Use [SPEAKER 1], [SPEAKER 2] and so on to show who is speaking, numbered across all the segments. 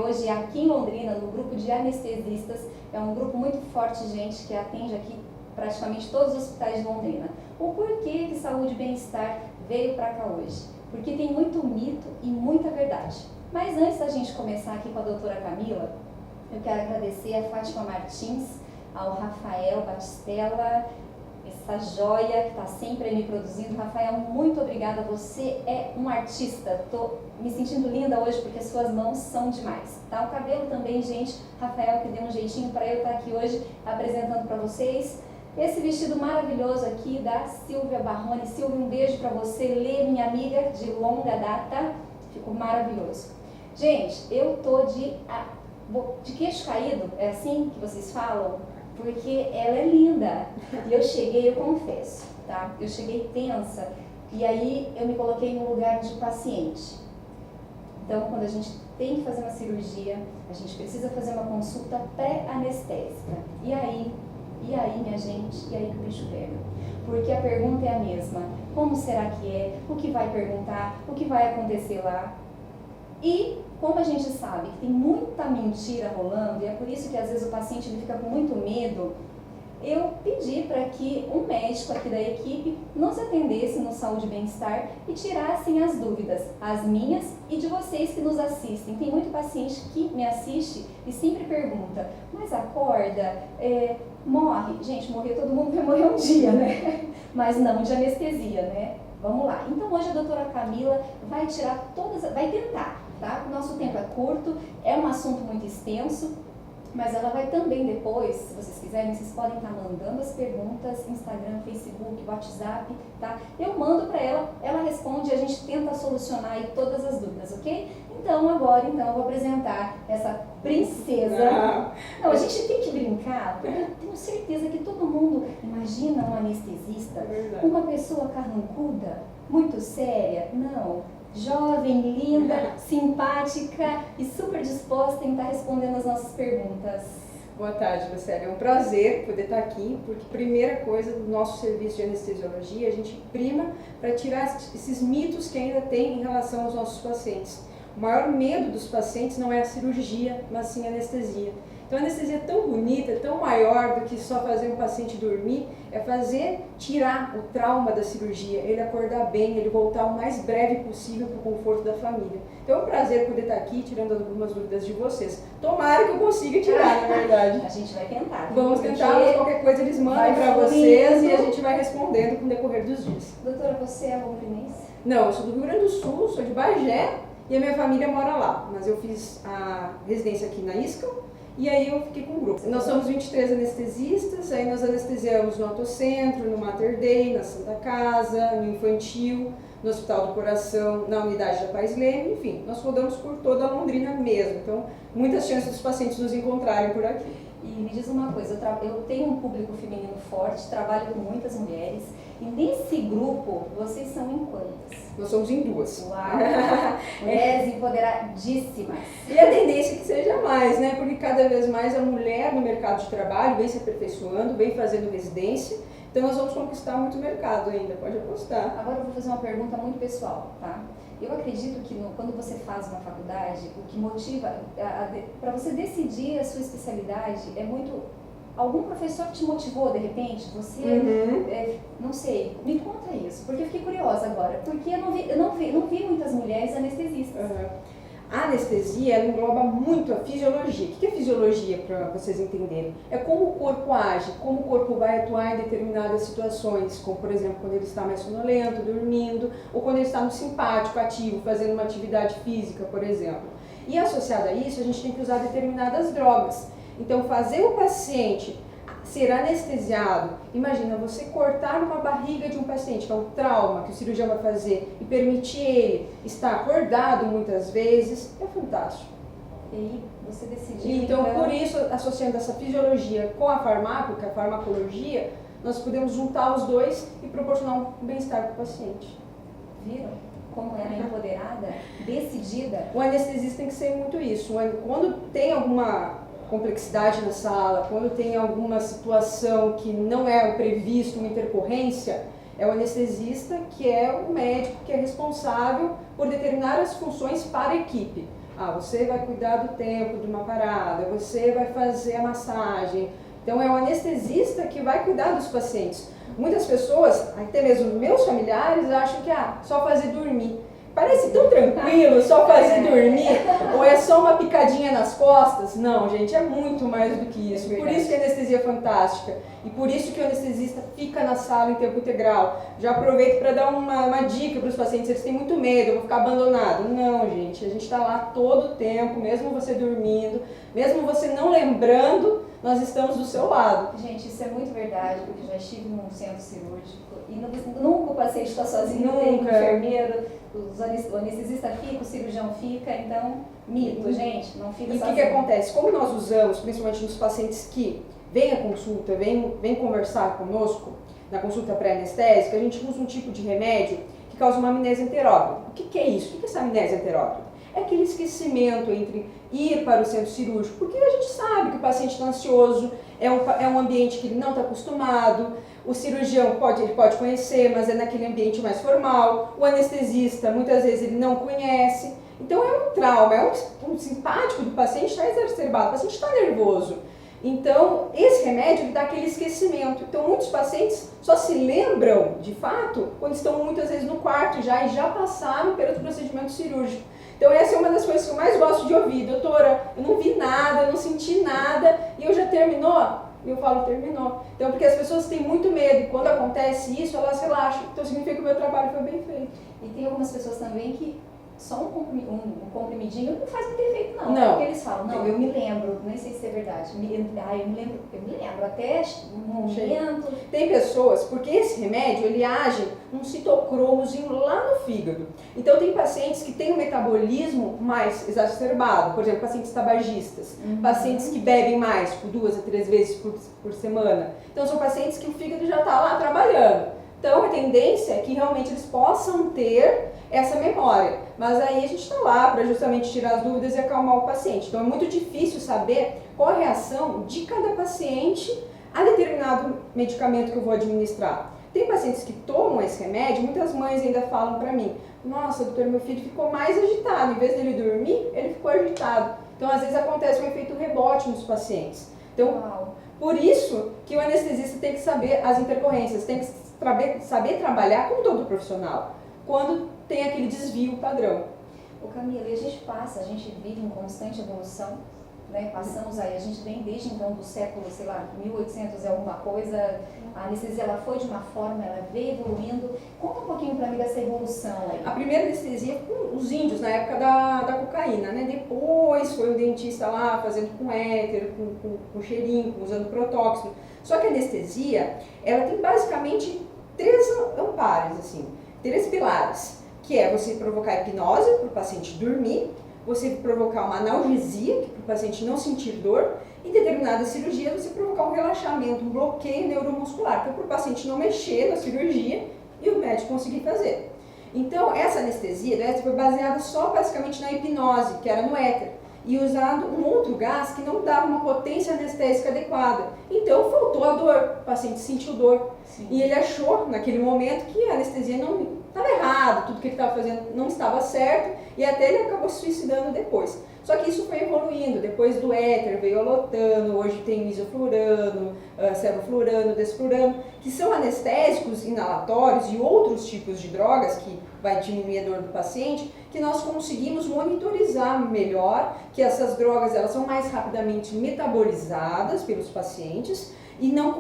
[SPEAKER 1] hoje aqui em Londrina, no grupo de anestesistas. É um grupo muito forte, gente, que atende aqui praticamente todos os hospitais de Londrina. O porquê que saúde e bem-estar veio para cá hoje? Porque tem muito mito e muita verdade. Mas antes da gente começar aqui com a doutora Camila, eu quero agradecer a Fátima Martins, ao Rafael Batistella, essa joia que está sempre aí me produzindo. Rafael, muito obrigada, você é um artista. Estou me sentindo linda hoje porque as suas mãos são demais. Tá? O cabelo também, gente, Rafael que deu um jeitinho para eu estar aqui hoje apresentando para vocês. Esse vestido maravilhoso aqui da Silvia Barrone. Silvia, um beijo para você, Lê, minha amiga de longa data, ficou maravilhoso. Gente, eu tô de queixo caído, é assim que vocês falam? Porque ela é linda. E eu cheguei, eu confesso, tá? Eu cheguei tensa e aí eu me coloquei no lugar de paciente. Então, quando a gente tem que fazer uma cirurgia, a gente precisa fazer uma consulta pré-anestésica. E aí, minha gente, e aí que o bicho pega. Porque a pergunta é a mesma. Como será que é? O que vai perguntar? O que vai acontecer lá? E como a gente sabe que tem muita mentira rolando, e é por isso que às vezes o paciente ele fica com muito medo, eu pedi para que um médico aqui da equipe nos atendesse no Saúde e Bem-Estar e tirassem as dúvidas, as minhas e de vocês que nos assistem. Tem muito paciente que me assiste e sempre pergunta, mas acorda, morre? Gente, morrer todo mundo vai morrer um dia, né? Mas não de anestesia, né? Vamos lá. Então hoje a doutora Camila vai tirar vai tentar, tá? O nosso tempo é curto, é um assunto muito extenso, mas ela vai também depois, se vocês quiserem, vocês podem estar mandando as perguntas, Instagram, Facebook, WhatsApp, tá? Eu mando para ela, ela responde e a gente tenta solucionar aí todas as dúvidas, ok? Então agora, eu vou apresentar essa princesa. Não, a gente tem que brincar, porque eu tenho certeza que todo mundo imagina um anestesista, uma pessoa carrancuda, muito séria. Não. Jovem, linda, simpática e super disposta em estar respondendo as nossas perguntas.
[SPEAKER 2] Boa tarde, Lucélia. É um prazer poder estar aqui, porque primeira coisa do nosso serviço de anestesiologia, a gente prima para tirar esses mitos que ainda tem em relação aos nossos pacientes. O maior medo dos pacientes não é a cirurgia, mas sim a anestesia. Então a anestesia é tão bonita, tão maior do que só fazer um paciente dormir, é tirar o trauma da cirurgia, ele acordar bem, ele voltar o mais breve possível para o conforto da família. Então é um prazer poder estar aqui tirando algumas dúvidas de vocês. Tomara que eu consiga tirar, na verdade.
[SPEAKER 1] A gente vai tentar.
[SPEAKER 2] Vamos tentar, mas qualquer coisa eles mandam para vocês e a gente vai respondendo com o decorrer dos dias.
[SPEAKER 1] Doutora, você é londrinense?
[SPEAKER 2] Não, eu sou do Rio Grande do Sul, sou de Bagé e a minha família mora lá. Mas eu fiz a residência aqui na ISCA. E aí eu fiquei com um grupo. Nós somos 23 anestesistas, aí nós anestesiamos no Autocentro, no Mater Dei, na Santa Casa, no Infantil, no Hospital do Coração, na unidade da Pais Leme, enfim, nós rodamos por toda a Londrina mesmo, então muitas chances dos pacientes nos encontrarem por aqui.
[SPEAKER 1] E me diz uma coisa, eu tenho um público feminino forte, trabalho com muitas mulheres, e nesse grupo, vocês são em quantas?
[SPEAKER 2] Nós somos em 2.
[SPEAKER 1] Uau! Mulheres empoderadíssimas.
[SPEAKER 2] E a tendência é que seja mais, né? Porque cada vez mais a mulher no mercado de trabalho vem se aperfeiçoando, vem fazendo residência, então nós vamos conquistar muito mercado ainda, pode apostar.
[SPEAKER 1] Agora eu vou fazer uma pergunta muito pessoal, tá? Eu acredito que quando você faz uma faculdade, o que motiva, para você decidir a sua especialidade, é muito... Algum professor te motivou, de repente? Você, não sei, me conta isso, porque eu fiquei curiosa agora, porque eu não vi muitas mulheres anestesistas.
[SPEAKER 2] A anestesia ela engloba muito a fisiologia. O que é fisiologia, para vocês entenderem? É como o corpo age, como o corpo vai atuar em determinadas situações, como por exemplo quando ele está mais sonolento, dormindo, ou quando ele está no simpático, ativo, fazendo uma atividade física, por exemplo. E associado a isso, a gente tem que usar determinadas drogas. Então, fazer o paciente ser anestesiado, imagina você cortar uma barriga de um paciente, que é um trauma que o cirurgião vai fazer, e permitir ele estar acordado muitas vezes, é fantástico.
[SPEAKER 1] E aí você decidiu...
[SPEAKER 2] Então, por isso, associando essa fisiologia com a farmacologia, nós podemos juntar os dois e proporcionar um bem-estar para o paciente.
[SPEAKER 1] Viram? Como ela é empoderada, decidida.
[SPEAKER 2] O anestesista tem que ser muito isso. Quando tem alguma complexidade na sala, quando tem alguma situação que não é o previsto, uma intercorrência, é o anestesista que é o médico que é responsável por determinar as funções para a equipe. Ah, você vai cuidar do tempo de uma parada, você vai fazer a massagem. Então é o anestesista que vai cuidar dos pacientes. Muitas pessoas, até mesmo meus familiares, acham que só fazer dormir. Parece tão tranquilo, só fazer dormir, ou é só uma picadinha nas costas? Não, gente, é muito mais do que isso. Por isso que a anestesia é fantástica e por isso que o anestesista fica na sala em tempo integral. Já aproveito para dar uma dica para os pacientes, eles têm muito medo, eu vou ficar abandonado. Não, gente, a gente está lá todo o tempo, mesmo você dormindo, mesmo você não lembrando, nós estamos do seu lado.
[SPEAKER 1] Gente, isso é muito verdade, porque eu já estive num centro cirúrgico e nunca o paciente está sozinho,
[SPEAKER 2] Nunca.
[SPEAKER 1] tem um enfermeiro, o anestesista fica, o cirurgião fica, então, mito, gente, não fica sozinho.
[SPEAKER 2] E o que acontece? Como nós usamos, principalmente nos pacientes que vêm à consulta, vêm conversar conosco, na consulta pré-anestésica, a gente usa um tipo de remédio que causa uma amnésia enterógrada. O que é isso? O que é essa amnésia enterógrada? É aquele esquecimento entre ir para o centro cirúrgico, porque a gente sabe que o paciente está ansioso, é um ambiente que ele não está acostumado, o cirurgião ele pode conhecer, mas é naquele ambiente mais formal, o anestesista muitas vezes ele não conhece, então é um trauma, é um simpático do paciente está exacerbado, o paciente está nervoso. Então, esse remédio ele dá aquele esquecimento. Então, muitos pacientes só se lembram, de fato, quando estão muitas vezes no quarto e já passaram pelo procedimento cirúrgico. Então, essa é uma das coisas que eu mais gosto de ouvir. Doutora, eu não vi nada, eu não senti nada e eu já terminou? E eu falo, terminou. Então, porque as pessoas têm muito medo e quando acontece isso, elas relaxam. Então, significa que o meu trabalho foi bem feito.
[SPEAKER 1] E tem algumas pessoas também que só um comprimidinho não faz muito efeito, não.
[SPEAKER 2] Não.
[SPEAKER 1] Porque eles falam, não, eu me lembro, nem sei se é verdade, eu me lembro até um momento.
[SPEAKER 2] Tem pessoas, porque esse remédio, ele age um citocromozinho lá no fígado. Então, tem pacientes que têm um metabolismo mais exacerbado, por exemplo, pacientes tabagistas, pacientes que bebem mais, por 2 a 3 vezes por semana. Então, são pacientes que o fígado já está lá trabalhando. Então, a tendência é que realmente eles possam ter essa memória, mas aí a gente está lá para justamente tirar as dúvidas e acalmar o paciente. Então é muito difícil saber qual a reação de cada paciente a determinado medicamento que eu vou administrar. Tem pacientes que tomam esse remédio, muitas mães ainda falam para mim, nossa, doutor, meu filho ficou mais agitado, em vez dele dormir, ele ficou agitado. Então às vezes acontece um efeito rebote nos pacientes. Então, por isso que o anestesista tem que saber as intercorrências, tem que saber trabalhar como todo profissional, quando tem aquele desvio padrão.
[SPEAKER 1] Ô Camila, e a gente vive em constante evolução, né? Passamos aí, a gente vem desde então do século, sei lá, 1800 e alguma coisa, a anestesia ela foi de uma forma, ela veio evoluindo. Conta um pouquinho pra mim dessa evolução aí.
[SPEAKER 2] A primeira anestesia foi os índios, na época da cocaína, né? Depois foi o dentista lá fazendo com éter, com cheirinho, usando protóxido. Só que a anestesia, ela tem basicamente 3 ampares, assim, 3 pilares. Que é você provocar hipnose para o paciente dormir, você provocar uma analgesia, para o paciente não sentir dor, e em determinadas cirurgias você provocar um relaxamento, um bloqueio neuromuscular, que é para o paciente não mexer na cirurgia e o médico conseguir fazer. Então, essa anestesia foi baseada só basicamente na hipnose, que era no éter, e usando um outro gás que não dava uma potência anestésica adequada. Então, faltou a dor, o paciente sentiu dor. Sim. E ele achou, naquele momento, que a anestesia não estava errado, tudo que ele estava fazendo não estava certo, e até ele acabou se suicidando depois. Só que isso foi evoluindo, depois do éter veio o alotano, hoje tem isoflurano, sevoflurano, desflurano, que são anestésicos inalatórios e outros tipos de drogas que vai diminuir a dor do paciente, que nós conseguimos monitorizar melhor, que essas drogas elas são mais rapidamente metabolizadas pelos pacientes, e não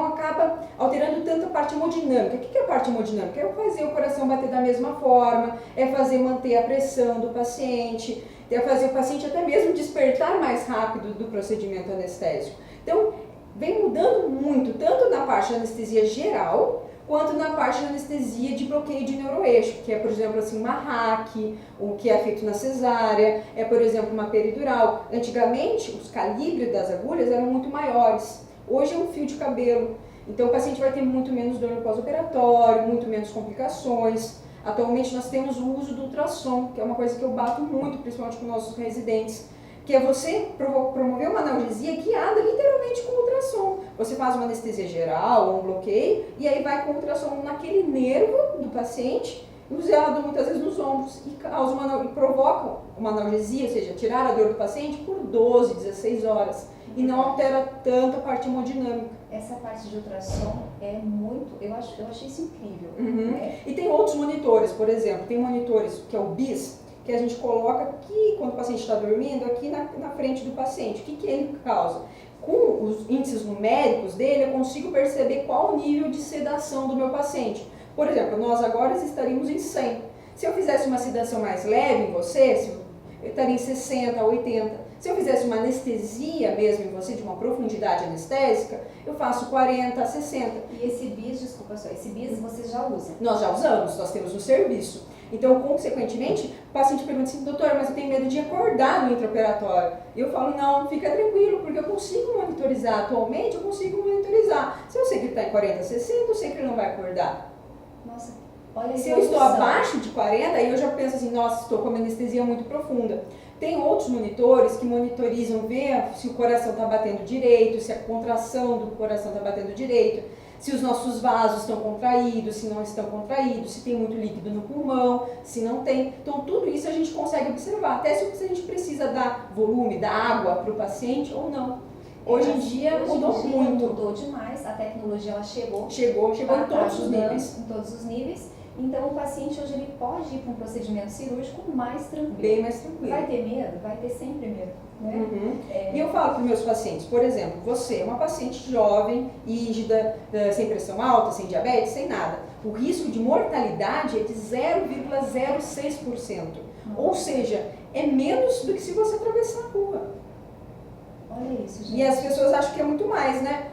[SPEAKER 2] acaba alterando tanto a parte hemodinâmica. O que é a parte hemodinâmica? É fazer o coração bater da mesma forma, é fazer manter a pressão do paciente, é fazer o paciente até mesmo despertar mais rápido do procedimento anestésico. Então, vem mudando muito, tanto na parte de anestesia geral, quanto na parte de anestesia de bloqueio de neuroeixo, que é, por exemplo, assim, uma RAC, o que é feito na cesárea, é, por exemplo, uma peridural. Antigamente, os calibres das agulhas eram muito maiores. Hoje é um fio de cabelo, então o paciente vai ter muito menos dor no pós-operatório, muito menos complicações. Atualmente nós temos o uso do ultrassom, que é uma coisa que eu bato muito, principalmente com nossos residentes, que é você promover uma analgesia guiada literalmente com ultrassom. Você faz uma anestesia geral ou um bloqueio, e aí vai com ultrassom naquele nervo do paciente, usado muitas vezes nos ombros e provoca uma analgesia, ou seja, tirar a dor do paciente por 12, 16 horas e não altera tanto a parte hemodinâmica.
[SPEAKER 1] Essa parte de ultrassom é muito, eu achei isso incrível.
[SPEAKER 2] Uhum.
[SPEAKER 1] Né?
[SPEAKER 2] E tem outros monitores, por exemplo, tem monitores que é o BIS, que a gente coloca aqui, quando o paciente está dormindo, aqui na frente do paciente. O que ele causa? Com os índices numéricos dele, eu consigo perceber qual o nível de sedação do meu paciente. Por exemplo, nós agora estaríamos em 100. Se eu fizesse uma sedação mais leve em você, eu estaria em 60, 80. Se eu fizesse uma anestesia mesmo em você, de uma profundidade anestésica, eu faço 40, 60.
[SPEAKER 1] E esse BIS, desculpa só, esse BIS você já usa?
[SPEAKER 2] Nós já usamos, nós temos no serviço. Então, consequentemente, o paciente pergunta assim, doutora, mas eu tenho medo de acordar no intraoperatório. E eu falo, não, fica tranquilo, porque eu consigo monitorizar. Atualmente, eu consigo monitorizar. Se eu sei que ele está em 40, 60, eu sei que ele não vai acordar.
[SPEAKER 1] Nossa, olha.
[SPEAKER 2] Se eu estou abaixo de 40, aí eu já penso assim, nossa, estou com uma anestesia muito profunda. Tem outros monitores que monitorizam, ver se o coração está batendo direito, se a contração do coração está batendo direito, se os nossos vasos estão contraídos, se não estão contraídos, se tem muito líquido no pulmão, se não tem. Então, tudo isso a gente consegue observar, até se a gente precisa dar volume, dar água para o paciente ou não. Hoje em dia mudou muito.
[SPEAKER 1] Mudou demais, a tecnologia ela chegou
[SPEAKER 2] em todos os níveis.
[SPEAKER 1] Em todos os níveis. Então, o paciente hoje ele pode ir para um procedimento cirúrgico mais tranquilo.
[SPEAKER 2] Bem mais tranquilo.
[SPEAKER 1] Vai ter medo? Vai ter sempre medo. Né?
[SPEAKER 2] Uhum. E eu falo para os meus pacientes, por exemplo, você é uma paciente jovem, rígida, sem pressão alta, sem diabetes, sem nada. O risco de mortalidade é de 0,06%. Ou seja, é menos do que se você atravessar a rua.
[SPEAKER 1] Olha isso, gente.
[SPEAKER 2] E as pessoas acham que é muito mais, né?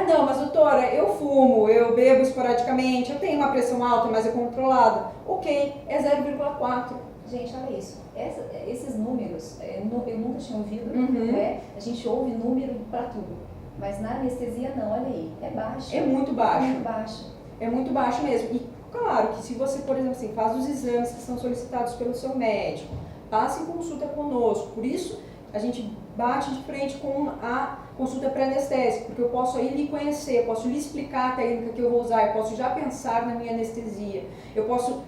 [SPEAKER 2] Não, mas doutora, eu fumo, eu bebo esporadicamente, eu tenho uma pressão alta, mas é controlada. Ok, é 0,4.
[SPEAKER 1] Gente, olha isso. Esses números, eu nunca tinha ouvido,
[SPEAKER 2] Uhum.
[SPEAKER 1] Né? A gente ouve número para tudo. Mas na anestesia não, olha aí, é baixo.
[SPEAKER 2] É muito baixo.
[SPEAKER 1] É muito baixo.
[SPEAKER 2] É muito baixo mesmo. E claro que se você, por exemplo, assim, faz os exames que são solicitados pelo seu médico, passa em consulta conosco, por isso a gente bate de frente com a consulta pré-anestésica, porque eu posso aí lhe conhecer, eu posso lhe explicar a técnica que eu vou usar, eu posso já pensar na minha anestesia, eu posso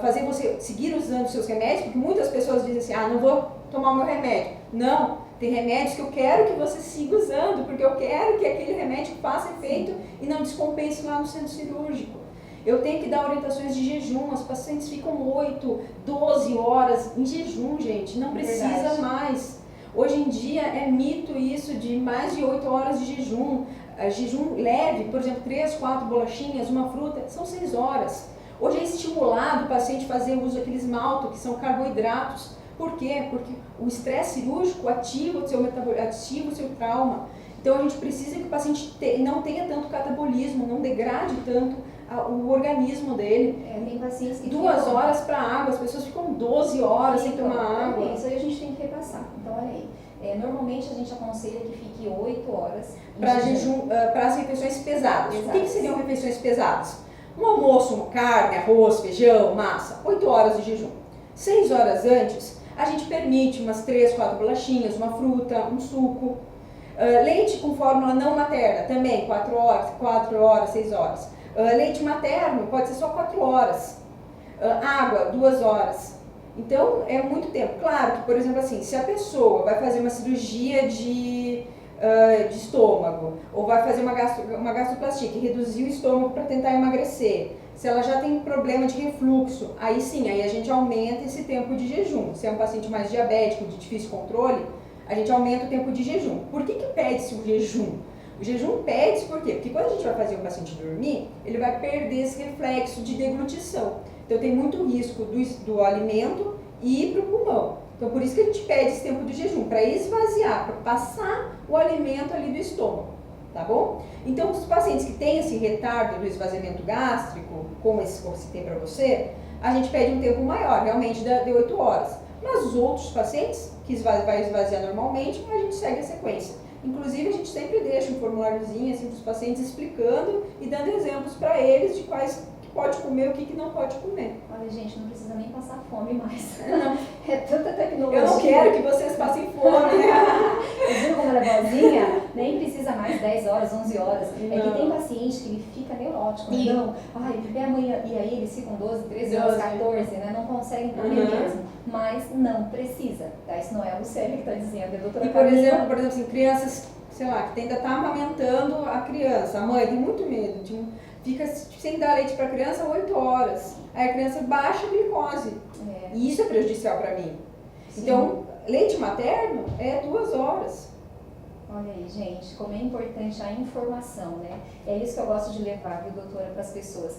[SPEAKER 2] fazer você seguir usando os seus remédios, porque muitas pessoas dizem assim, não vou tomar o meu remédio. Não, tem remédios que eu quero que você siga usando, porque eu quero que aquele remédio faça efeito e não descompense lá no centro cirúrgico. Eu tenho que dar orientações de jejum, as pacientes ficam 8, 12 horas em jejum, gente, não precisa
[SPEAKER 1] Verdade.
[SPEAKER 2] mais. Hoje em dia é mito isso de mais de 8 horas de jejum. Jejum leve, por exemplo, 3, 4 bolachinhas, uma fruta, são 6 horas. Hoje é estimulado o paciente fazer uso daqueles maltos, que são carboidratos. Por quê? Porque o estresse cirúrgico ativa o seu metabolismo, ativa o seu trauma. Então a gente precisa que o paciente não tenha tanto catabolismo, não degrade tanto o organismo dele.
[SPEAKER 1] Tem pacientes que
[SPEAKER 2] 2 horas para água, as pessoas ficam 12 horas sem tomar água.
[SPEAKER 1] Isso aí a gente tem que repassar. Então olha aí, normalmente a gente aconselha que fique 8 horas
[SPEAKER 2] para jejum, para as refeições pesadas.
[SPEAKER 1] Exato.
[SPEAKER 2] O que seriam refeições pesadas? Um almoço, carne, arroz, feijão, massa, 8 horas de jejum. 6 horas antes, a gente permite umas 3, 4 bolachinhas, uma fruta, um suco. Leite com fórmula não materna, também 4 horas, 6 horas. Leite materno pode ser só 4 horas. Água, 2 horas. Então, é muito tempo. Claro que, por exemplo, assim, se a pessoa vai fazer uma cirurgia de estômago, ou vai fazer uma gastroplastia, que reduzir o estômago para tentar emagrecer, se ela já tem problema de refluxo, aí sim, aí a gente aumenta esse tempo de jejum. Se é um paciente mais diabético, de difícil controle, a gente aumenta o tempo de jejum. Por que pede-se o jejum? O jejum pede-se por quê? Porque quando a gente vai fazer o paciente dormir, ele vai perder esse reflexo de deglutição. Então tem muito risco do alimento ir para o pulmão. Então por isso que a gente pede esse tempo de jejum, para esvaziar, para passar o alimento ali do estômago, tá bom? Então os pacientes que têm esse retardo do esvaziamento gástrico, como esse que eu citei para você, a gente pede um tempo maior, realmente de 8 horas. Mas os outros pacientes, que vai esvaziar normalmente, a gente segue a sequência. Inclusive, a gente sempre deixa um formuláriozinho assim, para os pacientes explicando e dando exemplos para eles de quais que pode comer e o que não pode comer.
[SPEAKER 1] Olha, gente, não precisa nem passar fome mais.
[SPEAKER 2] Não.
[SPEAKER 1] É tanta tecnologia.
[SPEAKER 2] Eu não quero que vocês passem fome.
[SPEAKER 1] Vocês viram como ela é boazinha? Nem precisa mais às 10 horas, 11 horas. É que tem paciente que ele fica neurótico, não, ai, é amanhã, e aí eles ficam 12, 13 horas, 14, né? Não conseguem comer mesmo. Mas não precisa, tá? Isso não é o Lucélia que está dizendo, é a doutora
[SPEAKER 2] Por exemplo, assim, crianças, sei lá, que ainda tá amamentando a criança, a mãe tem muito medo, fica sem dar leite para a criança 8 horas. Aí a criança baixa a glicose. E isso é prejudicial para mim. Sim. Então, leite materno é 2 horas.
[SPEAKER 1] Olha aí, gente, como é importante a informação, né? É isso que eu gosto de levar, viu, doutora, para as pessoas.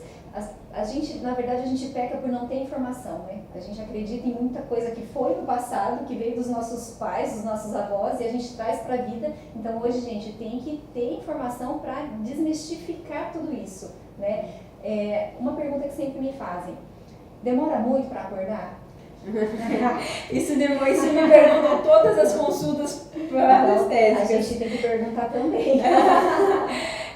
[SPEAKER 1] A gente, na verdade, a gente peca por não ter informação, né? A gente acredita em muita coisa que foi no passado, que veio dos nossos pais, dos nossos avós, e a gente traz para a vida. Então, hoje, gente, tem que ter informação para desmistificar tudo isso, né? Uma pergunta que sempre me fazem: demora muito para acordar?
[SPEAKER 2] Isso me perguntam todas as consultas anestésicas.
[SPEAKER 1] A gente tem que perguntar também.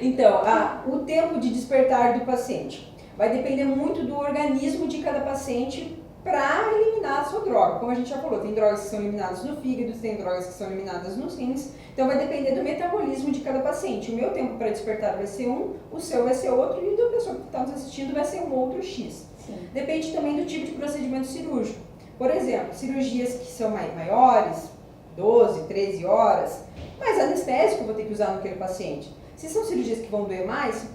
[SPEAKER 2] Então, o tempo de despertar do paciente vai depender muito do organismo de cada paciente para eliminar a sua droga. Como a gente já falou, tem drogas que são eliminadas no fígado, tem drogas que são eliminadas nos rins, então vai depender do metabolismo de cada paciente. O meu tempo para despertar vai ser um, o seu vai ser outro e da pessoa que está nos assistindo vai ser um outro X. Sim. Depende também do tipo de procedimento cirúrgico. Por exemplo, cirurgias que são maiores, 12, 13 horas, mais anestésico eu vou ter que usar naquele paciente. Se são cirurgias que vão doer mais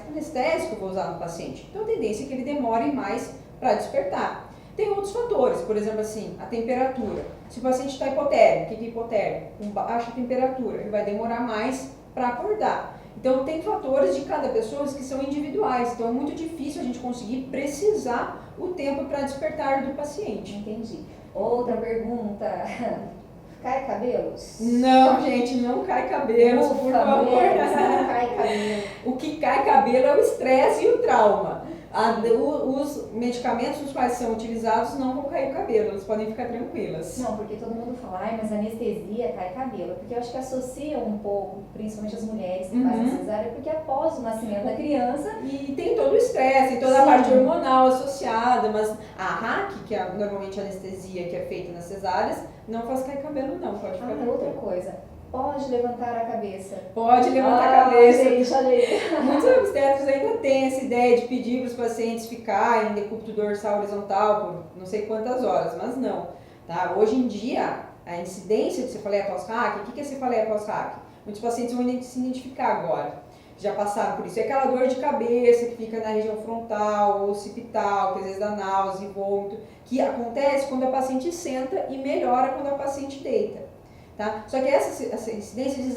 [SPEAKER 2] anestésico eu vou usar no paciente. Então a tendência é que ele demore mais para despertar. Tem outros fatores, por exemplo assim, a temperatura. Se o paciente está hipotérmico, o que é hipotérmico? Com baixa temperatura, ele vai demorar mais para acordar. Então tem fatores de cada pessoa que são individuais, então é muito difícil a gente conseguir precisar o tempo para despertar do paciente.
[SPEAKER 1] Entendi. Outra pergunta: cai cabelos?
[SPEAKER 2] Não, gente, não cai cabelos, por favor.
[SPEAKER 1] Não cai cabelo.
[SPEAKER 2] O que cai cabelo é o estresse e o trauma. Os medicamentos os quais são utilizados não vão cair o cabelo, eles podem ficar tranquilas.
[SPEAKER 1] Não, porque todo mundo fala, ai, mas anestesia cai cabelo. Porque eu acho que associam um pouco, principalmente as mulheres que fazem cesárea, porque após o nascimento da criança...
[SPEAKER 2] E tem todo o estresse, tem toda a parte hormonal associada, mas a RAC, que é normalmente a anestesia que é feita nas cesáreas, não faz cair cabelo não, pode ficar tranquilo.
[SPEAKER 1] Outra coisa, pode levantar a cabeça.
[SPEAKER 2] Pode levantar a cabeça.
[SPEAKER 1] Gente, olha aí.
[SPEAKER 2] Muitos obstetras ainda têm essa ideia de pedir para os pacientes ficarem em decúbito dorsal horizontal por não sei quantas horas, mas não. Tá? Hoje em dia, a incidência de cefaleia pós-RAC, o que é cefaleia pós-RAC? Muitos pacientes vão se identificar agora, já passaram por isso. É aquela dor de cabeça que fica na região frontal ou occipital, que às vezes dá náusea e vômito, que acontece quando a paciente senta e melhora quando a paciente deita. Tá? Só que essa incidência é de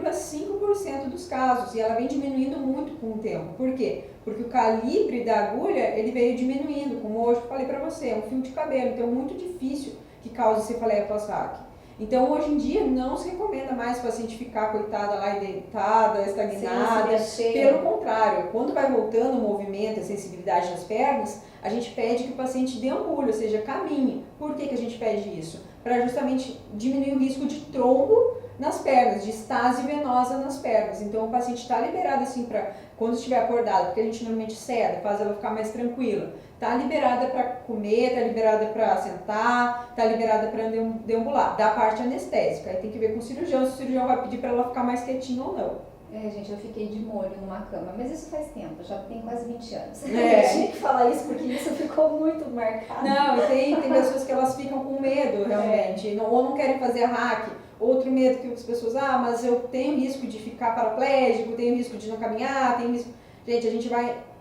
[SPEAKER 2] 0,5% dos casos e ela vem diminuindo muito com o tempo. Por quê? Porque o calibre da agulha ele veio diminuindo, como hoje eu falei para você, é um fio de cabelo, então é muito difícil que cause cefaleia pós-RAC. Então hoje em dia não se recomenda mais o paciente ficar coitada lá deitada, estagnada. Pelo contrário, quando vai voltando o movimento, a sensibilidade nas pernas, a gente pede que o paciente deambule, ou seja, caminhe. Por que a gente pede isso? Para justamente diminuir o risco de trombo nas pernas, de estase venosa nas pernas. Então o paciente está liberado assim para quando estiver acordado, porque a gente normalmente seda, faz ela ficar mais tranquila. Está liberada para comer, está liberada para sentar, está liberada para deambular, da parte anestésica. Aí tem que ver com o cirurgião, se o cirurgião vai pedir para ela ficar mais quietinha ou não.
[SPEAKER 1] Gente, eu fiquei de molho numa cama, mas isso faz tempo, já tem quase 20 anos.
[SPEAKER 2] Eu
[SPEAKER 1] tinha que falar isso porque isso ficou muito marcado.
[SPEAKER 2] Não, tem pessoas que elas ficam com medo realmente, ou não querem fazer a RAC. Outro medo que as pessoas, mas eu tenho risco de ficar paraplégico, tenho risco de não caminhar, tenho risco... Gente,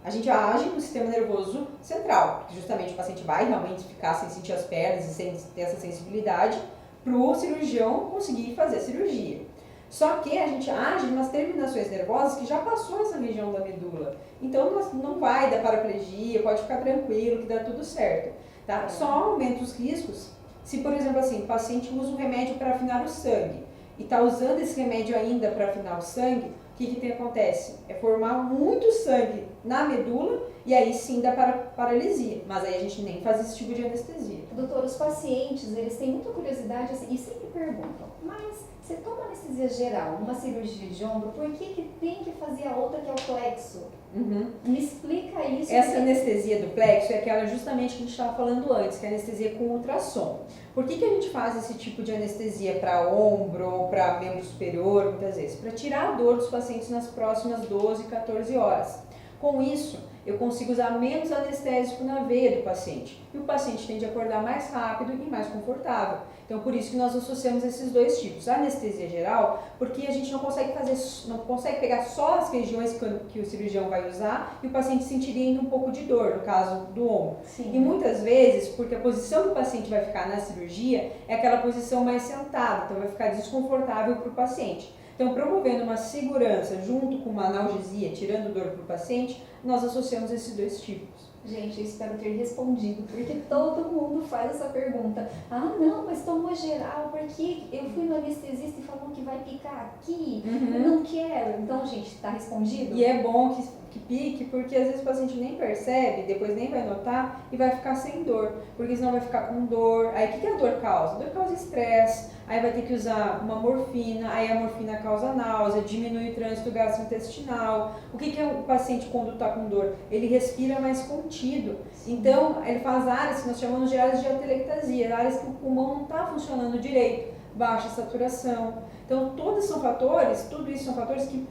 [SPEAKER 2] a gente age no sistema nervoso central, porque justamente o paciente vai realmente ficar sem sentir as pernas e sem ter essa sensibilidade para o cirurgião conseguir fazer a cirurgia. Só que a gente age nas terminações nervosas que já passou essa região da medula. Então não vai dar paraplegia, pode ficar tranquilo que dá tudo certo. Tá? Só aumenta os riscos se, por exemplo, assim, o paciente usa um remédio para afinar o sangue e está usando esse remédio ainda para afinar o sangue, o que acontece? É formar muito sangue na medula e aí sim dá paralisia. Mas aí a gente nem faz esse tipo de anestesia.
[SPEAKER 1] Doutor, os pacientes, eles têm muita curiosidade assim, e sempre perguntam, mas você toma anestesia geral, uma cirurgia de ombro, por que tem que fazer a outra que é o plexo? Me explica isso.
[SPEAKER 2] Essa anestesia do plexo é aquela justamente que a gente estava falando antes, que é a anestesia com ultrassom. Por que a gente faz esse tipo de anestesia para ombro ou para membro superior, muitas vezes? Para tirar a dor dos pacientes nas próximas 12, 14 horas. Com isso, eu consigo usar menos anestésico na veia do paciente. E o paciente tende a acordar mais rápido e mais confortável. Então, por isso que nós associamos esses dois tipos. A anestesia geral, porque a gente não consegue pegar só as regiões que o cirurgião vai usar e o paciente sentiria ainda um pouco de dor, no caso do ombro.
[SPEAKER 1] Sim.
[SPEAKER 2] E muitas vezes, porque a posição que o paciente vai ficar na cirurgia é aquela posição mais sentada, então vai ficar desconfortável para o paciente. Então, promovendo uma segurança junto com uma analgesia, tirando dor para o paciente, nós associamos esses dois tipos.
[SPEAKER 1] Gente, eu espero ter respondido, porque todo mundo faz essa pergunta. Ah, não, mas tomou geral, porque eu fui no anestesista e falou que vai picar aqui, eu não quero. Então, gente, tá respondido?
[SPEAKER 2] E é bom que pique, porque às vezes o paciente nem percebe, depois nem vai notar e vai ficar sem dor, porque senão vai ficar com dor. Aí o que a dor causa? A dor causa estresse, aí vai ter que usar uma morfina, aí a morfina causa náusea, diminui o trânsito gastrointestinal. O que é o paciente quando está com dor? Ele respira mais contido. Então, ele faz áreas que nós chamamos de áreas de atelectasia, áreas que o pulmão não está funcionando direito, baixa saturação. Então, tudo isso são fatores que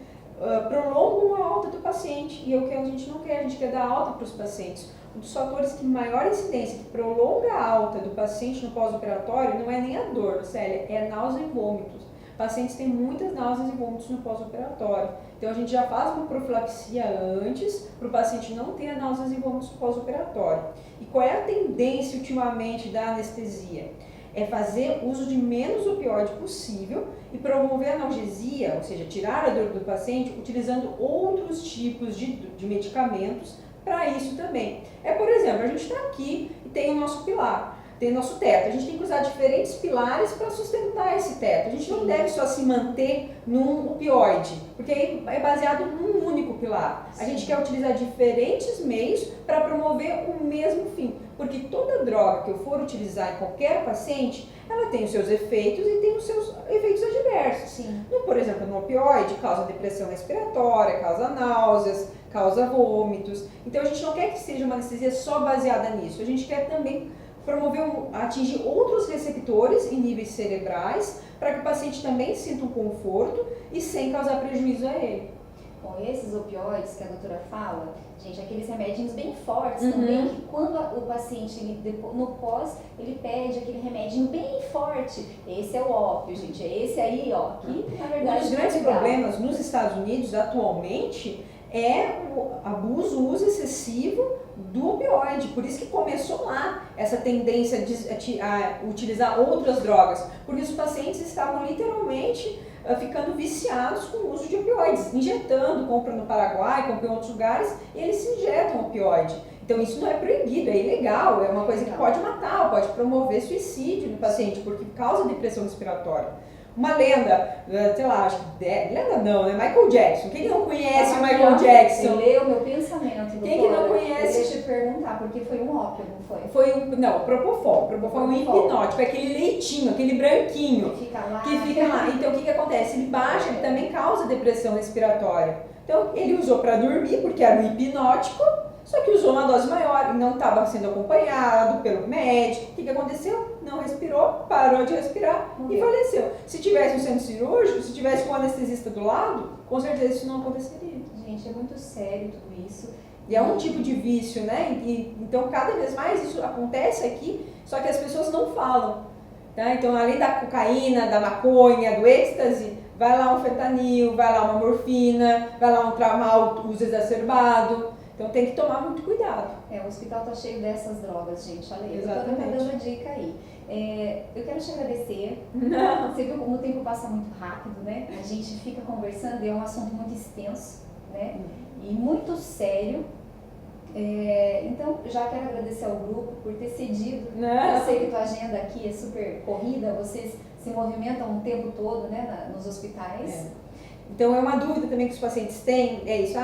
[SPEAKER 2] prolongam a alta do paciente, e é o que a gente não quer, a gente quer dar alta para os pacientes. Um dos fatores que maior incidência, que prolonga a alta do paciente no pós-operatório, não é nem a dor, Célia, é a náusea e vômitos. Pacientes têm muitas náuseas e vômitos no pós-operatório. Então a gente já faz uma profilaxia antes, para o paciente não ter náuseas e vômitos no pós-operatório. E qual é a tendência ultimamente da anestesia? É fazer uso de menos opioide possível e promover a analgesia, ou seja, tirar a dor do paciente utilizando outros tipos de medicamentos para isso também. Por exemplo, a gente está aqui e tem o nosso pilar, tem o nosso teto. A gente tem que usar diferentes pilares para sustentar esse teto. A gente não deve só se manter num opioide, porque aí é baseado num único pilar. A gente quer utilizar diferentes meios para promover o mesmo fim, porque toda droga que eu for utilizar em qualquer paciente, ela tem os seus efeitos e tem os seus efeitos adversos.
[SPEAKER 1] Sim.
[SPEAKER 2] Por exemplo, no opioide, causa depressão respiratória, causa náuseas, causa vômitos. Então a gente não quer que seja uma anestesia só baseada nisso, a gente quer também atingir outros receptores em níveis cerebrais para que o paciente também sinta um conforto e sem causar prejuízo a ele.
[SPEAKER 1] Bom, esses opioides que a doutora fala, gente, aqueles remedinhos bem fortes também, que quando o paciente, no pós, ele pede aquele remedinho bem forte. Esse é o ópio, gente, é esse aí, ó, que na verdade...
[SPEAKER 2] Um dos grandes problemas nos Estados Unidos atualmente é o abuso, o uso excessivo do opioide. Por isso que começou lá essa tendência a utilizar outras drogas, porque os pacientes estavam literalmente ficando viciados com o uso de opioides, injetando, compram no Paraguai, compram em outros lugares, e eles se injetam opioide. Então isso não é proibido, é ilegal, é uma coisa que pode matar, pode promover suicídio no paciente, porque causa depressão respiratória. Uma lenda, sei lá, acho que lenda não, né? Michael Jackson. Quem não conhece o Michael Jackson?
[SPEAKER 1] Você leu o meu pensamento, doutora.
[SPEAKER 2] Quem que não conhece?
[SPEAKER 1] Deixa eu te perguntar, porque foi um ópio, não foi?
[SPEAKER 2] Não, Propofol. Propofol é um hipnótico, é aquele leitinho, aquele branquinho.
[SPEAKER 1] Que fica lá.
[SPEAKER 2] Então o que acontece? Ele baixa, ele também causa depressão respiratória. Então ele usou para dormir, porque era um hipnótico, só que usou uma dose maior e não estava sendo acompanhado pelo médico. O que aconteceu? Não respirou, parou de respirar e faleceu. Se tivesse um centro cirúrgico, se tivesse com um anestesista do lado, com certeza isso não aconteceria.
[SPEAKER 1] Gente, é muito sério tudo isso.
[SPEAKER 2] E é um tipo de vício, né? Então cada vez mais isso acontece aqui, só que as pessoas não falam. Tá? Então além da cocaína, da maconha, do êxtase, vai lá um fentanil, vai lá uma morfina, vai lá um tramal, uso exacerbado. Então tem que tomar muito cuidado.
[SPEAKER 1] O hospital tá cheio dessas drogas, gente. Olha aí, eu tô
[SPEAKER 2] Exatamente.
[SPEAKER 1] dando a dica aí. Eu quero te agradecer. Você viu como o tempo passa muito rápido, né? A gente fica conversando e é um assunto muito extenso, né? E muito sério. Então, já quero agradecer ao grupo por ter cedido. Eu sei que tua agenda aqui é super corrida, vocês se movimentam o tempo todo, né, nos hospitais.
[SPEAKER 2] Então, é uma dúvida também que os pacientes têm, é isso,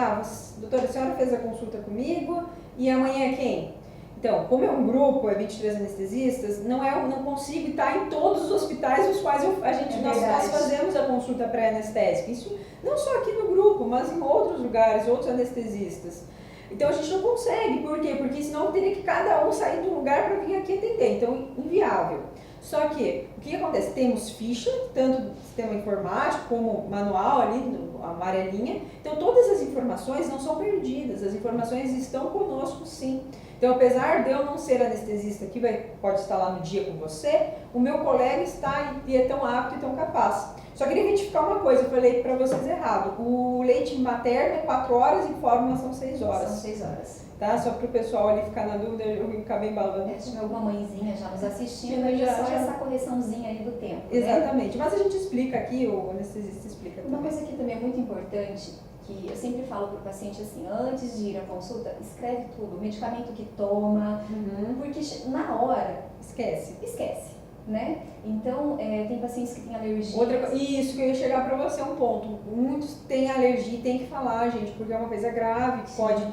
[SPEAKER 2] doutora, a senhora fez a consulta comigo e amanhã é quem? Então, como é um grupo, é 23 anestesistas, não consigo estar em todos os hospitais nos quais nós fazemos a consulta pré-anestésica. Isso não só aqui no grupo, mas em outros lugares, outros anestesistas. Então a gente não consegue, por quê? Porque senão teria que cada um sair de um lugar para vir aqui atender, então inviável. Só que, o que acontece? Temos ficha, tanto do sistema informático como manual ali, a amarelinha, então todas as informações não são perdidas, as informações estão conosco sim. Então, apesar de eu não ser anestesista que pode estar lá no dia com você, o meu colega está e é tão apto e tão capaz. Só queria retificar uma coisa, eu falei para vocês errado. O leite materno é 4 horas e fórmula são 6 horas.
[SPEAKER 1] São 6 horas.
[SPEAKER 2] Tá? Só para o pessoal ali ficar na dúvida, eu acabei embalando.
[SPEAKER 1] Se tiver alguma mãezinha já nos assistindo, é só essa correçãozinha aí do tempo.
[SPEAKER 2] Exatamente.
[SPEAKER 1] Né?
[SPEAKER 2] Mas a gente explica aqui, o anestesista explica também.
[SPEAKER 1] Uma coisa que também é muito importante, que eu sempre falo para o paciente assim, antes de ir à consulta, escreve tudo, o medicamento que toma, porque na hora... Esquece. Né? Então, tem pacientes que têm alergia.
[SPEAKER 2] Isso que eu ia chegar para você, um ponto. Muitos têm alergia e tem que falar, gente, porque é uma coisa grave, que pode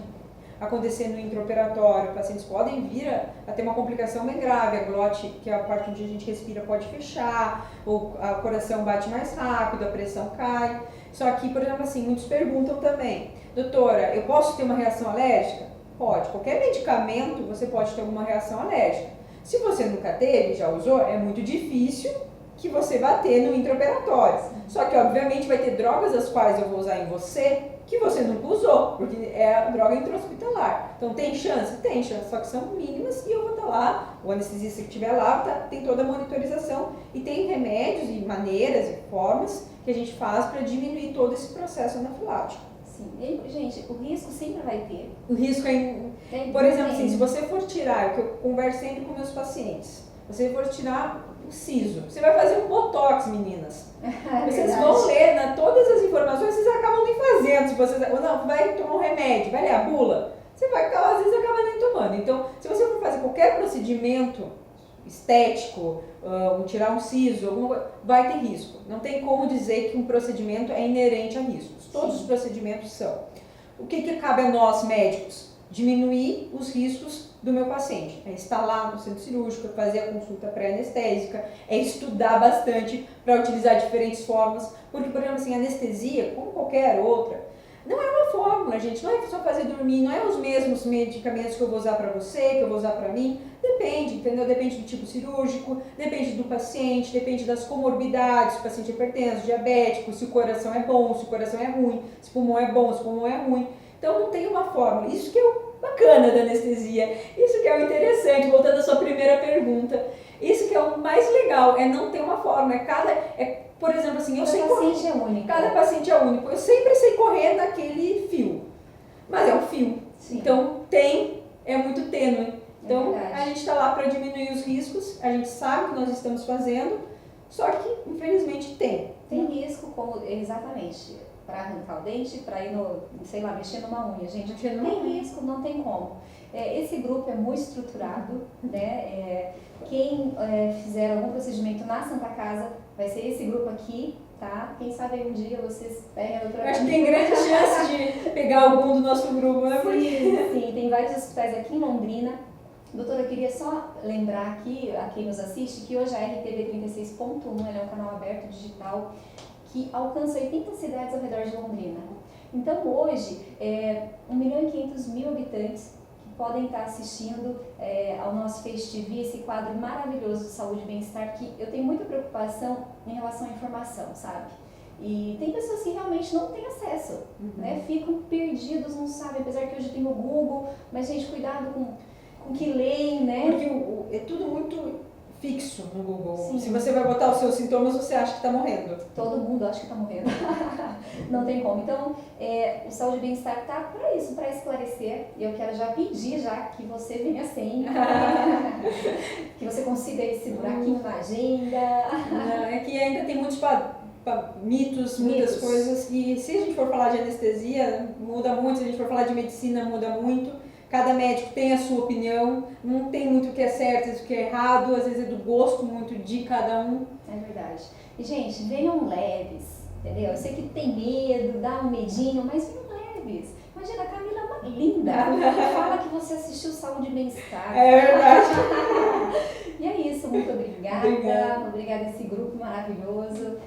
[SPEAKER 2] acontecer no intraoperatório. Pacientes podem vir a ter uma complicação bem grave. A glote, que é a parte onde a gente respira, pode fechar, ou o coração bate mais rápido, a pressão cai. Só que, por exemplo, assim, muitos perguntam também, doutora, eu posso ter uma reação alérgica? Pode. Qualquer medicamento você pode ter alguma reação alérgica. Se você nunca teve, já usou, é muito difícil que você vá ter no intraoperatório. Só que, obviamente, vai ter drogas as quais eu vou usar em você que você nunca usou, porque é a droga intra-hospitalar. Então, tem chance? Tem chance, só que são mínimas e eu vou estar lá, o anestesista que estiver lá tem toda a monitorização e tem remédios e maneiras e formas que a gente faz para diminuir todo esse processo anafilático.
[SPEAKER 1] Sim, e, gente, o risco sempre vai ter.
[SPEAKER 2] O risco é, por exemplo, assim, se você for tirar, o que eu converso sempre com meus pacientes, você for tirar o siso, você vai fazer um botox, meninas. Vocês vão ler todas as informações, vocês acabam nem fazendo, se vocês, ou não, vai tomar um remédio, vai ler a bula, você vai, às vezes acaba nem tomando. Então, se você for fazer qualquer procedimento estético, tirar um siso, alguma coisa, vai ter risco. Não tem como dizer que um procedimento é inerente a riscos. Todos os procedimentos são. O que cabe a nós, médicos? Diminuir os riscos do meu paciente. É estar lá no centro cirúrgico, fazer a consulta pré-anestésica, é estudar bastante para utilizar diferentes formas, porque, por exemplo, assim, anestesia, como qualquer outra, não é uma fórmula, gente, não é só fazer dormir, não é os mesmos medicamentos que eu vou usar para você, que eu vou usar para mim, depende, entendeu? Depende do tipo cirúrgico, depende do paciente, depende das comorbidades, se o paciente é hipertenso, diabético, se o coração é bom, se o coração é ruim, se o pulmão é bom, se o pulmão é ruim. Então não tem uma fórmula, isso que é o bacana da anestesia, isso que é o interessante, voltando à sua primeira pergunta, isso que é o mais legal, é não ter uma fórmula, por exemplo, assim, eu sei correr.
[SPEAKER 1] Cada paciente é único.
[SPEAKER 2] Cada paciente é único. Eu sempre sei correr naquele fio. Mas é um fio. Sim. Então, é muito tênue. Então, a gente está lá para diminuir os riscos, a gente sabe o que nós estamos fazendo, só que, infelizmente, tem.
[SPEAKER 1] Tem risco, exatamente, para arrancar o dente, para ir mexer numa unha. Gente, tem risco, não tem como. Esse grupo é muito estruturado, né? Quem fizer algum procedimento na Santa Casa vai ser esse grupo aqui, tá? Quem sabe aí um dia vocês peguem a doutora.
[SPEAKER 2] Acho que tem grande chance de pegar algum do nosso grupo, né?
[SPEAKER 1] Sim, tem vários hospitais aqui em Londrina. Doutora, eu queria só lembrar aqui, a quem nos assiste, que hoje a RTV 36.1 é um canal aberto digital que alcança 80 cidades ao redor de Londrina. Então hoje, 1.500.000 habitantes podem estar assistindo ao nosso Face TV, esse quadro maravilhoso de saúde e bem-estar, que eu tenho muita preocupação em relação à informação, sabe? E tem pessoas que realmente não têm acesso, né? Ficam perdidos, não sabem, apesar que hoje tem o Google, mas, gente, cuidado com o que leem, né?
[SPEAKER 2] Porque é tudo muito fixo no Google.
[SPEAKER 1] Sim.
[SPEAKER 2] Se você vai botar os seus sintomas, você acha que está morrendo.
[SPEAKER 1] Todo mundo acha que está morrendo. Não tem como. Então, o Saúde e Bem-Estar está para isso, para esclarecer. E eu quero já pedir que você venha sempre. Que você consiga esse buraquinho na agenda.
[SPEAKER 2] É que ainda tem muitos mitos, muitas coisas. E se a gente for falar de anestesia, muda muito. Se a gente for falar de medicina, muda muito. Cada médico tem a sua opinião, não tem muito o que é certo e o que é errado, às vezes é do gosto muito de cada um.
[SPEAKER 1] É verdade. E, gente, venham leves, entendeu? Eu sei que tem medo, dá um medinho, mas fiquem leves. Imagina, a Camila é uma linda, fala que você assistiu Saúde e Bem-Estar.
[SPEAKER 2] É verdade.
[SPEAKER 1] E é isso, muito obrigada. Obrigada a esse grupo maravilhoso.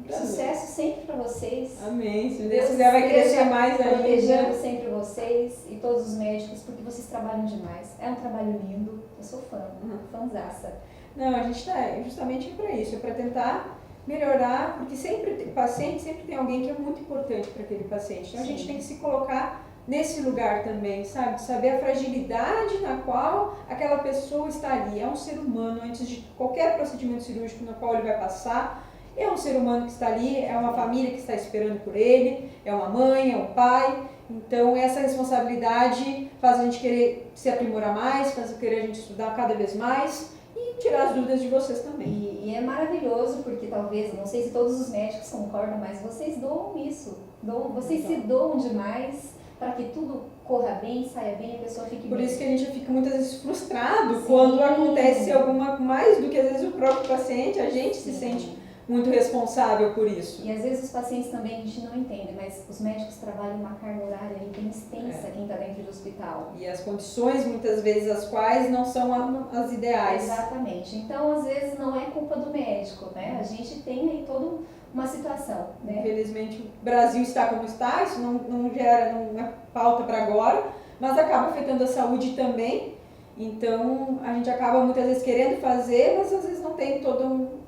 [SPEAKER 1] Sucesso sempre para vocês.
[SPEAKER 2] Amém. Se Deus quiser, vai crescer mais ainda.
[SPEAKER 1] Protegendo sempre vocês e todos os médicos, porque vocês trabalham demais. É um trabalho lindo. Eu sou fãzaça.
[SPEAKER 2] Não, a gente está justamente para isso, é para tentar melhorar, porque paciente sempre tem alguém que é muito importante para aquele paciente. Então a gente tem que se colocar nesse lugar também, sabe? De saber a fragilidade na qual aquela pessoa está ali. É um ser humano, antes de qualquer procedimento cirúrgico no qual ele vai passar. É um ser humano que está ali, é uma família que está esperando por ele, é uma mãe, é um pai. Então essa responsabilidade faz a gente querer se aprimorar mais, faz querer a gente estudar cada vez mais e tirar as dúvidas de vocês também.
[SPEAKER 1] E é maravilhoso porque talvez, não sei se todos os médicos concordam, mas vocês doam isso. Vocês se doam demais para que tudo corra bem, saia bem e a pessoa fique bem.
[SPEAKER 2] Por isso que a gente fica muitas vezes frustrado quando acontece alguma, mais do que às vezes o próprio paciente, a gente se sente muito responsável por isso.
[SPEAKER 1] E às vezes os pacientes também a gente não entende, mas os médicos trabalham uma carga horária ali bem extensa quem está dentro do hospital.
[SPEAKER 2] E as condições, muitas vezes, as quais não são as ideais.
[SPEAKER 1] Exatamente. Então, às vezes, não é culpa do médico, né? A gente tem aí toda uma situação, né?
[SPEAKER 2] Infelizmente, o Brasil está como está, isso não é pauta para agora, mas acaba afetando a saúde também. Então, a gente acaba muitas vezes querendo fazer, mas às vezes não tem todo um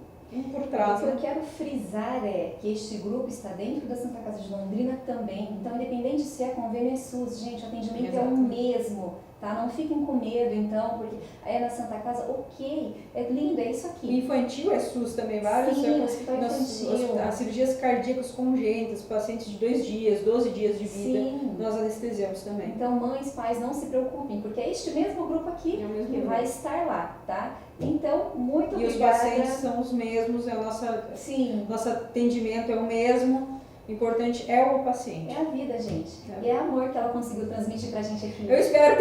[SPEAKER 2] por trás.
[SPEAKER 1] O que eu quero frisar é que este grupo está dentro da Santa Casa de Londrina também. Então, independente se é convênio ou SUS, gente, o atendimento é o mesmo, tá? Não fiquem com medo, então, porque é na Santa Casa, ok, é lindo, é isso aqui.
[SPEAKER 2] O infantil é SUS também, vários.
[SPEAKER 1] Sim, o hospital infantil.
[SPEAKER 2] As cirurgias cardíacas congênitas, pacientes de 2 dias, 12 dias de vida, nós anestesiamos também.
[SPEAKER 1] Então, mães, pais, não se preocupem, porque é este mesmo grupo aqui que vai estar lá, tá? Então, muito obrigada.
[SPEAKER 2] E os pacientes são os mesmos, nosso atendimento é o mesmo. O importante é o paciente.
[SPEAKER 1] É a vida, gente. E é amor que ela conseguiu transmitir pra gente aqui.
[SPEAKER 2] Eu espero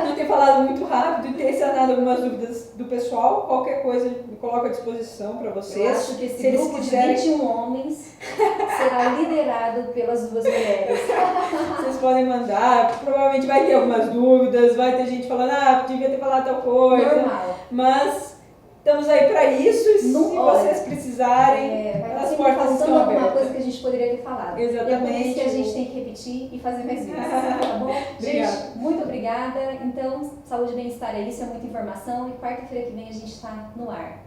[SPEAKER 2] não ter falado muito rápido e ter sanado algumas dúvidas do pessoal. Qualquer coisa, me coloco à disposição para vocês.
[SPEAKER 1] Eu acho que esse grupo de 21 homens será liderado pelas 2 mulheres.
[SPEAKER 2] Vocês podem mandar, provavelmente vai ter algumas dúvidas, vai ter gente falando, devia ter falado tal coisa.
[SPEAKER 1] Normal.
[SPEAKER 2] Mas estamos aí para isso, e se vocês precisarem, as portas estão abertas.
[SPEAKER 1] Alguma coisa que a gente poderia ter falado.
[SPEAKER 2] Exatamente.
[SPEAKER 1] E é por isso que a gente tem que repetir e fazer mais vezes, tá bom? Gente, muito obrigada. Então, saúde e bem-estar é isso, é muita informação. E quarta-feira que vem a gente está no ar.